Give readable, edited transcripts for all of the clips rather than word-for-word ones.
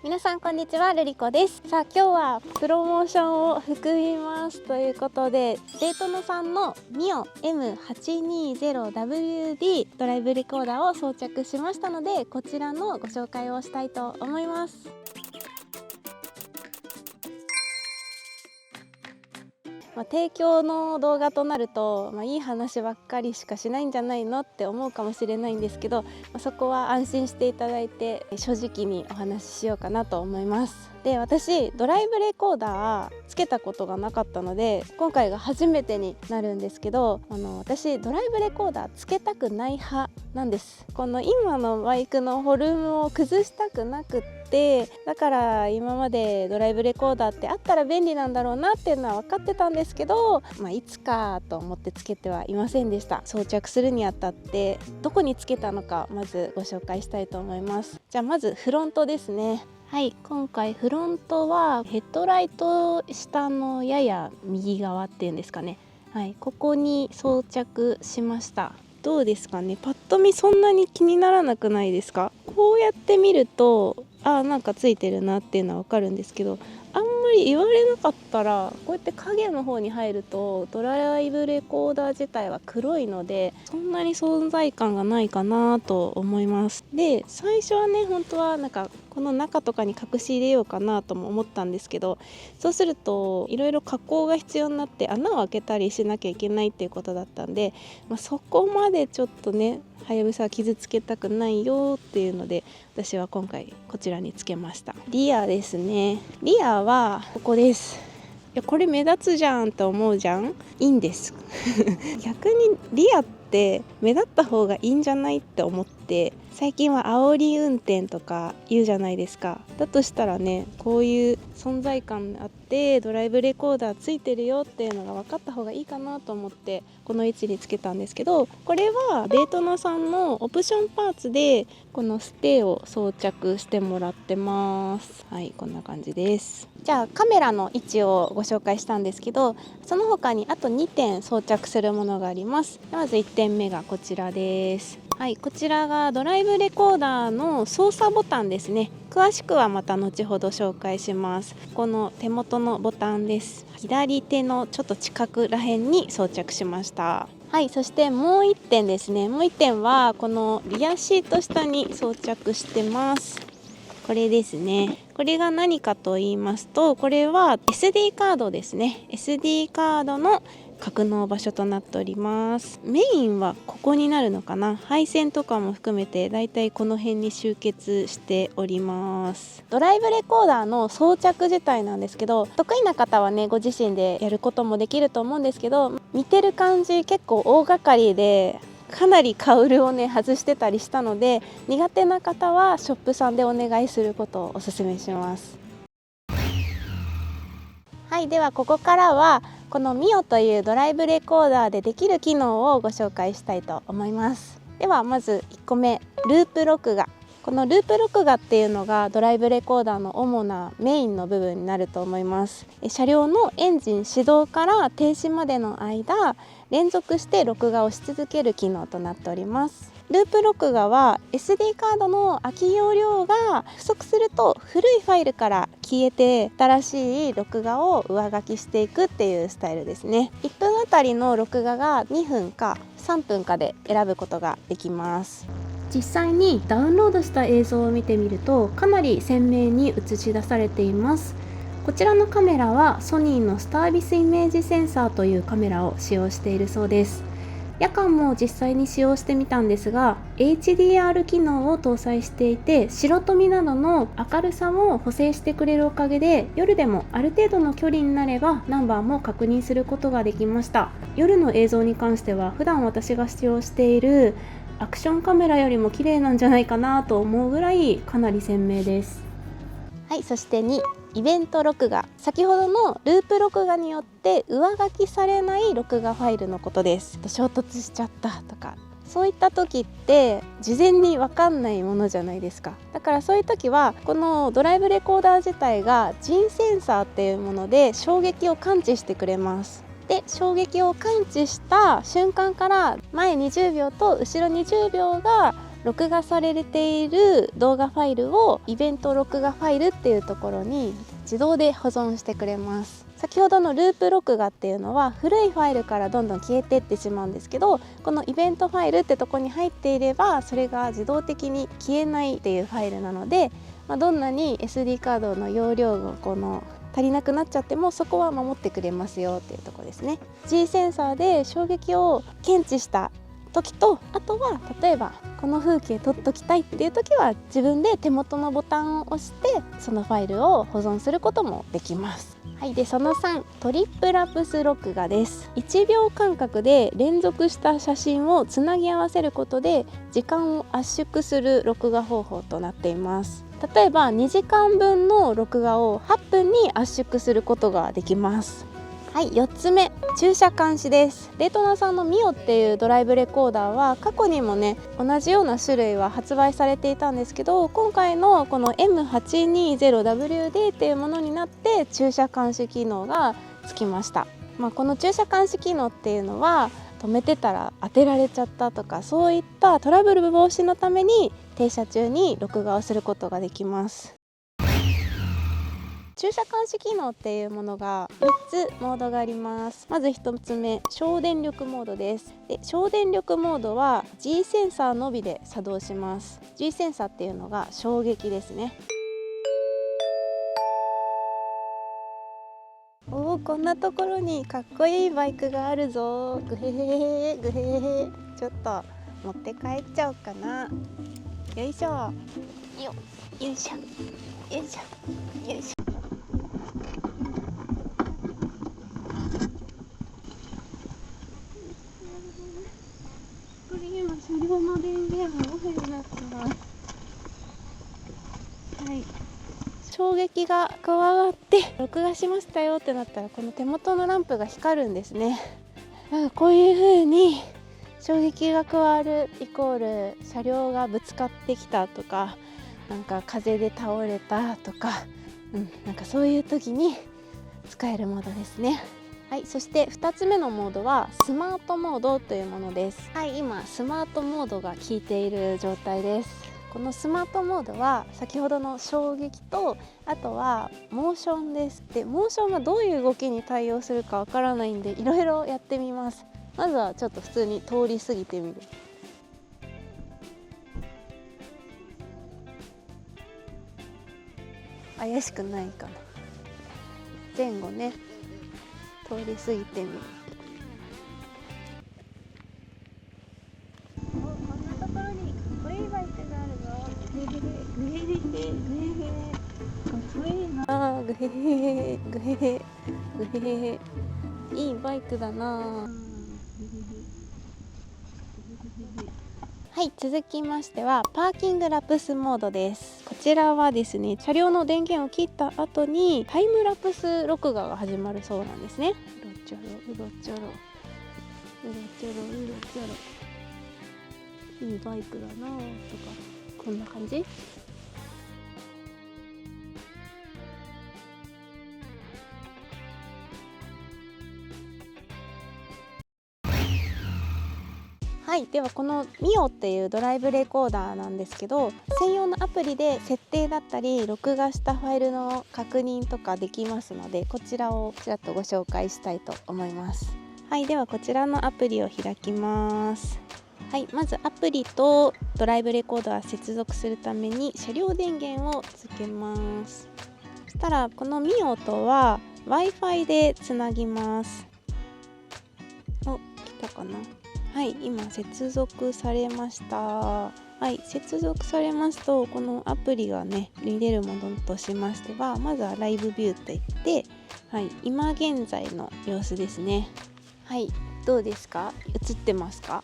皆さんこんにちは、ルリコです。さあ今日はプロモーションを含みますということで、デートノさんのミオ M820WD ドライブレコーダーを装着しましたので、こちらのご紹介をしたいと思います。提供の動画となると、いい話ばっかりしかしないんじゃないのって思うかもしれないんですけど、そこは安心していただいて正直にお話ししようかなと思います。で、私ドライブレコーダーつけたことがなかったので今回が初めてになるんですけど、私ドライブレコーダーつけたくない派なんです。この今のバイクのフォルムを崩したくなくって、だから今までドライブレコーダーってあったら便利なんだろうなっていうのは分かってたんですけど、いつかと思ってつけてはいませんでした。装着するにあたってどこにつけたのかまずご紹介したいと思います。じゃあまずフロントですね。はい、今回フロントはヘッドライト下のやや右側っていうんですかね。はい、ここに装着しました。どうですかね、パッと見そんなに気にならなくないですか？こうやって見るとなんかついてるなっていうのは分かるんですけど、あんまり言われなかったらこうやって影の方に入るとドライブレコーダー自体は黒いのでそんなに存在感がないかなと思います。で、最初はね本当はなんかこの中とかに隠し入れようかなとも思ったんですけど、そうするといろいろ加工が必要になって穴を開けたりしなきゃいけないっていうことだったんで、そこまでちょっとねはやぶさは傷つけたくないよっていうので私は今回こちらにつけました。リアですね。リアはここです。いやこれ目立つじゃんって思うじゃん。いいんです逆にリアって目立った方がいいんじゃないって思って、最近は煽り運転とか言うじゃないですか。だとしたらね、こういう存在感あってドライブレコーダーついてるよっていうのが分かった方がいいかなと思ってこの位置につけたんですけど、これはデートナさんのオプションパーツでこのステーを装着してもらってます。はい、こんな感じです。じゃあカメラの位置をご紹介したんですけど、その他にあと2点装着するものがあります。まず1点目がこちらです。はい、こちらがドライブレコーダーの操作ボタンですね。詳しくはまた後ほど紹介します。この手元のボタンです。左手のちょっと近くら辺に装着しました。はい、そしてもう1点ですね。もう1点はこのリアシート下に装着してます。これですね。これが何かと言いますと、これは SD カードですね。SD カードの格納場所となっております。メインはここになるのかな。配線とかも含めてだいたいこの辺に集結しております。ドライブレコーダーの装着自体なんですけど、得意な方はねご自身でやることもできると思うんですけど、見てる感じ結構大掛かりでかなりカウルをね外してたりしたので、苦手な方はショップさんでお願いすることをおすすめします。はい、ではここからはこのミオというドライブレコーダーでできる機能をご紹介したいと思います。ではまず1個目、ループ録画。このループ録画っていうのがドライブレコーダーの主なメインの部分になると思います。車両のエンジン始動から停止までの間連続して録画をし続ける機能となっております。ループ録画は SD カードの空き容量が不足すると古いファイルから消えて新しい録画を上書きしていくっていうスタイルですね。1分あたりの録画が2分か3分かで選ぶことができます。実際にダウンロードした映像を見てみるとかなり鮮明に映し出されています。こちらのカメラはソニーのスタービスイメージセンサーというカメラを使用しているそうです。夜間も実際に使用してみたんですが HDR 機能を搭載していて、白飛びなどの明るさを補正してくれるおかげで夜でもある程度の距離になればナンバーも確認することができました。夜の映像に関しては普段私が使用しているアクションカメラよりも綺麗なんじゃないかなと思うぐらいかなり鮮明です。はい、そして2、イベント録画。先ほどのループ録画によって上書きされない録画ファイルのことです。衝突しちゃったとかそういった時って事前に分かんないものじゃないですか。だからそういう時はこのドライブレコーダー自体が人センサーっていうもので衝撃を感知してくれます。で、衝撃を感知した瞬間から前20秒と後ろ20秒が録画されている動画ファイルをイベント録画ファイルっていうところに自動で保存してくれます。先ほどのループ録画っていうのは古いファイルからどんどん消えていってしまうんですけど、このイベントファイルってとこに入っていればそれが自動的に消えないっていうファイルなので、どんなに SD カードの容量が足りなくなっちゃってもそこは守ってくれますよっていうところですね。 G センサーで衝撃を検知した時と、あとは例えばこの風景撮っときたいっていう時は自分で手元のボタンを押してそのファイルを保存することもできます。はい、でその3、トリップラプス録画です。1秒間隔で連続した写真をつなぎ合わせることで時間を圧縮する録画方法となっています。例えば2時間分の録画を8分に圧縮することができます。はい、4つ目、駐車監視です。レートナさんのミオっていうドライブレコーダーは過去にもね同じような種類は発売されていたんですけど、今回のこの M820WD っていうものになって駐車監視機能がつきました。この駐車監視機能っていうのは止めてたら当てられちゃったとか、そういったトラブル防止のために停車中に録画をすることができます。駐車監視機能っていうものが3つモードがあります。まず1つ目、省電力モードです。で省電力モードは G センサーのみで作動します。 G センサーっていうのが衝撃ですね。おー、こんなところにかっこいいバイクがあるぞ。グヘヘヘグヘヘヘ。ちょっと持って帰っちゃおうかな。よいしょよいしょよいしょよいしょ。これ今車両の電源がオフになってます。はい、衝撃が加わって録画しましたよってなったらこの手元のランプが光るんですね。こういう風に衝撃が加わるイコール車両がぶつかってきたとか、なんか風で倒れたとか、なんかそういう時に使えるモードですね。はい、そして2つ目のモードはスマートモードというものです。はい、今スマートモードが効いている状態です。このスマートモードは先ほどの衝撃と、あとはモーションです。でモーションがどういう動きに対応するかわからないんでいろいろやってみます。まずはちょっと普通に通り過ぎてみる。怪しくないかな。前後ね通り過ぎてみる。こんなところにかっこいいバイクがあるぞ。グヘヘグヘヘグヘヘかっこいいな。グヘヘグヘヘグヘヘいいバイクだな。はい、続きましてはパーキングラプスモードです。こちらはですね、車両の電源を切った後にタイムラプス録画が始まるそうなんですね。うろちょろうろちょろうろちょろうろちょろ、いいバイクだなとか、こんな感じ。はい、ではこのミオっていうドライブレコーダーなんですけど、専用のアプリで設定だったり録画したファイルの確認とかできますので、こちらをちらっとご紹介したいと思います。はい、ではこちらのアプリを開きます。はい、まずアプリとドライブレコーダー接続するために車両電源をつけます。そしたらこのミオとは Wi-Fi でつなぎます。お、来たかな。はい、今接続されました。はい、接続されますとこのアプリがね見れるものとしましては、まずはライブビューといって、はい、今現在の様子ですね。はい、どうですか？映ってますか？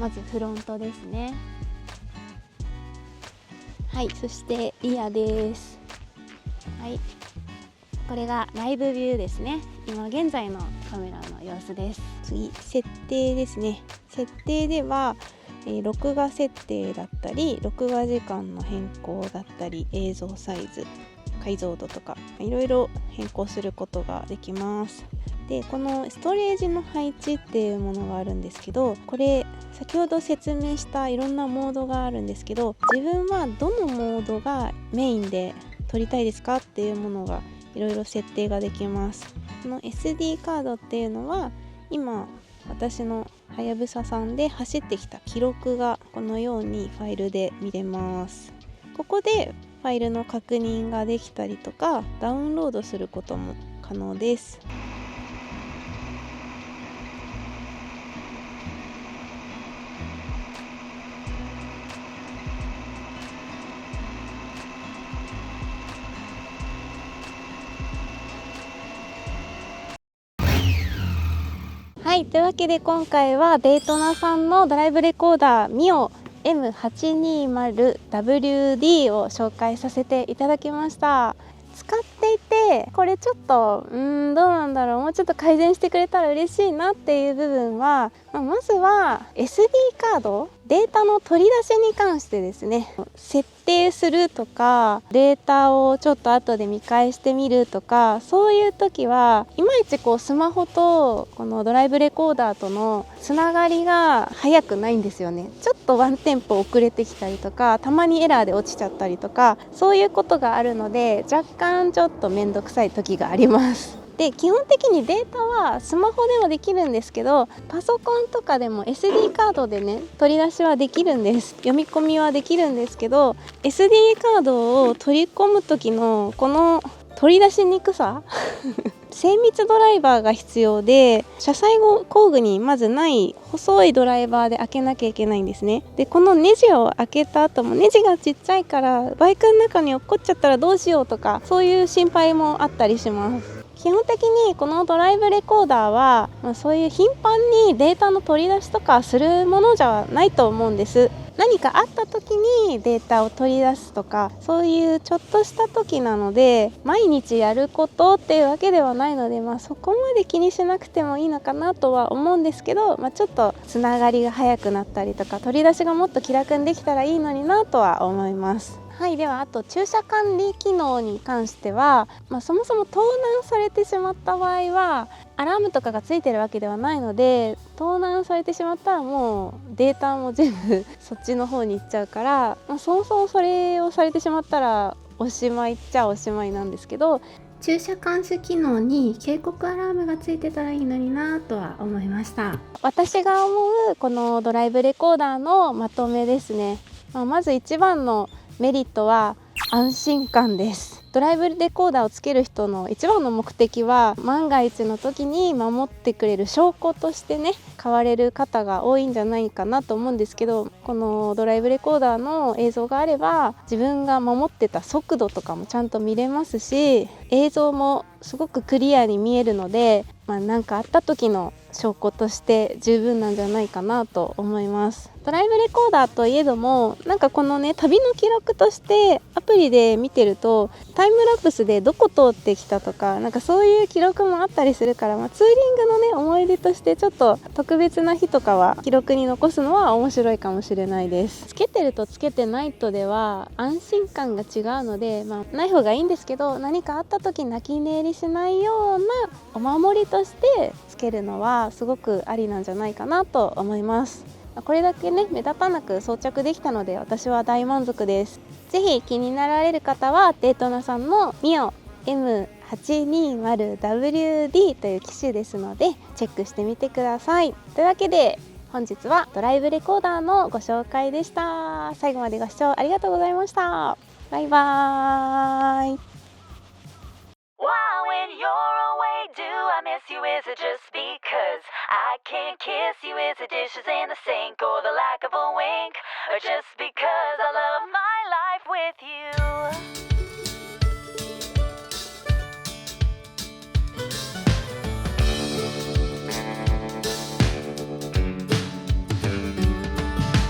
まずフロントですね。はい、そしてリアです。はい、これがライブビューですね。今現在のカメラの様子です。次、設定ですね。設定では、録画設定だったり録画時間の変更だったり映像サイズ解像度とかいろいろ変更することができます。でこのストレージの配置っていうものがあるんですけど、これ先ほど説明したいろんなモードがあるんですけど、自分はどのモードがメインで撮りたいですかっていうものがいろいろ設定ができます。この SD カードっていうのは今私のはやぶささんで走ってきた記録がこのようにファイルで見れます。ここでファイルの確認ができたりとかダウンロードすることも可能です。はい、というわけで今回はデイトナさんのドライブレコーダーミオ M820WD を紹介させていただきました。使っていてこれちょっとどうなんだろう、もうちょっと改善してくれたら嬉しいなっていう部分は、まずは SD カードデータの取り出しに関してですね、設定するとかデータをちょっと後で見返してみるとか、そういう時はいまいちスマホとこのドライブレコーダーとのつながりが早くないんですよね。ちょっとワンテンポ遅れてきたりとか、たまにエラーで落ちちゃったりとか、そういうことがあるので若干ちょっと面倒くさい時があります。で基本的にデータはスマホでもできるんですけど、パソコンとかでも SD カードでね取り出しはできるんです。読み込みはできるんですけど、 SD カードを取り込む時のこの取り出しにくさ精密ドライバーが必要で、車載工具にまずない細いドライバーで開けなきゃいけないんですね。でこのネジを開けた後もネジがちっちゃいからバイクの中に落っこっちゃったらどうしようとか、そういう心配もあったりします。基本的にこのドライブレコーダーは、そういう頻繁にデータの取り出しとかするものじゃないと思うんです。何かあった時にデータを取り出すとか、そういうちょっとした時なので毎日やることっていうわけではないので、そこまで気にしなくてもいいのかなとは思うんですけど、ちょっとつながりが早くなったりとか取り出しがもっと気楽にできたらいいのになとは思います。はい、ではあと駐車管理機能に関しては、そもそも盗難されてしまった場合はアラームとかがついてるわけではないので、盗難されてしまったらもうデータも全部そっちの方に行っちゃうから、そもそもそれをされてしまったらおしまいっちゃおしまいなんですけど、駐車監視機能に警告アラームがついてたらいいのになとは思いました。私が思うこのドライブレコーダーのまとめですね。まず一番のメリットは安心感です。ドライブレコーダーをつける人の一番の目的は万が一の時に守ってくれる証拠としてね買われる方が多いんじゃないかなと思うんですけど、このドライブレコーダーの映像があれば自分が守ってた速度とかもちゃんと見れますし、映像もすごくクリアに見えるので、何かあった時の証拠として十分なんじゃないかなと思います。ドライブレコーダーといえどもこのね旅の記録としてアプリで見てるとタイムラプスでどこ通ってきたとかそういう記録もあったりするから、ツーリングのね思い出としてちょっと特別な日とかは記録に残すのは面白いかもしれないです。つけてるとつけてないとでは安心感が違うので、ない方がいいんですけど、何かあった時泣き寝入りしないようなお守りとしてつけるのはすごくありなんじゃないかなと思います。これだけね目立たなく装着できたので私は大満足です。ぜひ気になられる方はデイトナさんのミオ M820WD という機種ですのでチェックしてみてください。というわけで本日はドライブレコーダーのご紹介でした。最後までご視聴ありがとうございました。バイバーイ。When you're away, do I miss you? Is it just because I can't kiss you? Is it dishes in the sink or the lack of a wink? Or just because I love my